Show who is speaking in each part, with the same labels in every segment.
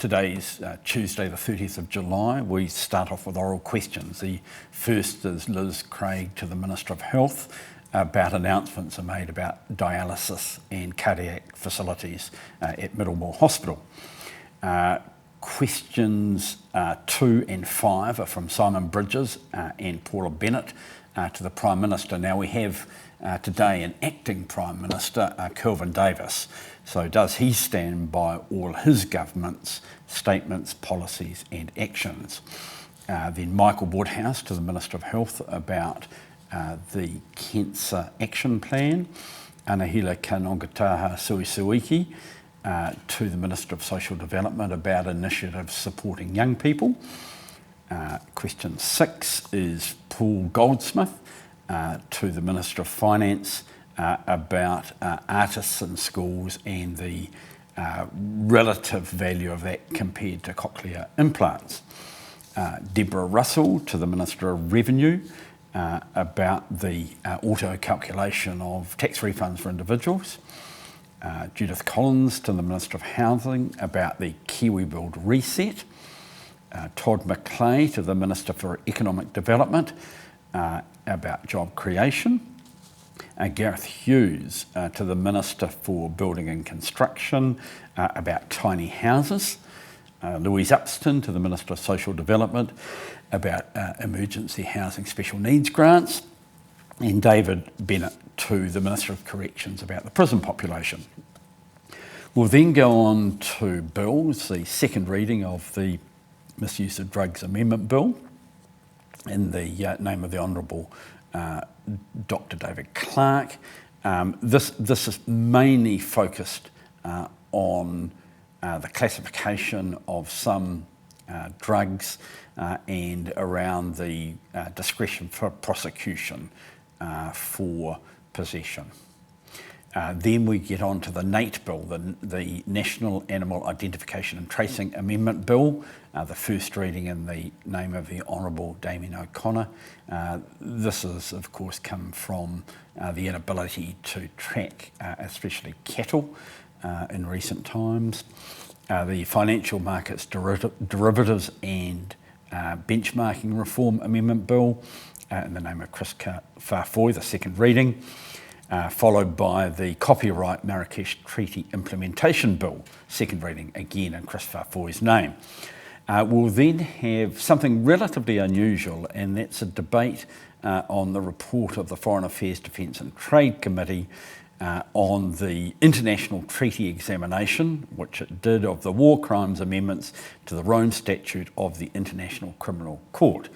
Speaker 1: Today's Tuesday the 30th of July. We start off with oral questions. The first is Liz Craig to the Minister of Health about announcements are made about dialysis and cardiac facilities at Middlemore Hospital. Questions 2 and 5 are from Simon Bridges and Paula Bennett to the Prime Minister. Now we have today an acting Prime Minister, Kelvin Davis. So does he stand by all his government's statements, policies and actions? Then Michael Woodhouse to the Minister of Health about the Cancer Action Plan. Anahila Kanongataha Suisuiki to the Minister of Social Development about initiatives supporting young people. Question 6 is Paul Goldsmith to the Minister of Finance about artists in schools and the relative value of that compared to cochlear implants. Deborah Russell to the Minister of Revenue about the auto-calculation of tax refunds for individuals. Judith Collins to the Minister of Housing about the Kiwi Build Reset. Todd McClay to the Minister for Economic Development about job creation. Gareth Hughes to the Minister for Building and Construction about tiny houses. Louise Upston to the Minister of Social Development about emergency housing special needs grants. And David Bennett to the Minister of Corrections about the prison population. We'll then go on to bills, the second reading of the Misuse of Drugs Amendment Bill in the name of the Honourable Dr. David Clark. This is mainly focused on the classification of some drugs and around the discretion for prosecution for possession. Then we get on to the NATE Bill, the National Animal Identification and Tracing Amendment Bill, the first reading in the name of the Honourable Damien O'Connor. This has, of course, come from the inability to track especially cattle in recent times. The Financial Markets Derivatives and Benchmarking Reform Amendment Bill in the name of Chris Farfoy, the second reading. Followed by the Copyright Marrakesh Treaty Implementation Bill, second reading, again in Chris Farfoy's name. We'll then have something relatively unusual, and that's a debate on the report of the Foreign Affairs, Defence and Trade Committee on the international treaty examination, which it did of the war crimes amendments to the Rome Statute of the International Criminal Court.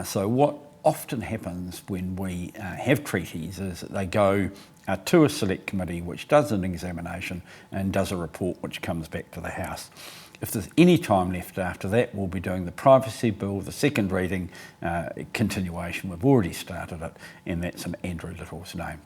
Speaker 1: So what often happens when we have treaties is that they go to a select committee which does an examination and does a report which comes back to the House. If there's any time left after that, we'll be doing the Privacy Bill, the second reading continuation. We've already started it, and that's in Andrew Little's name.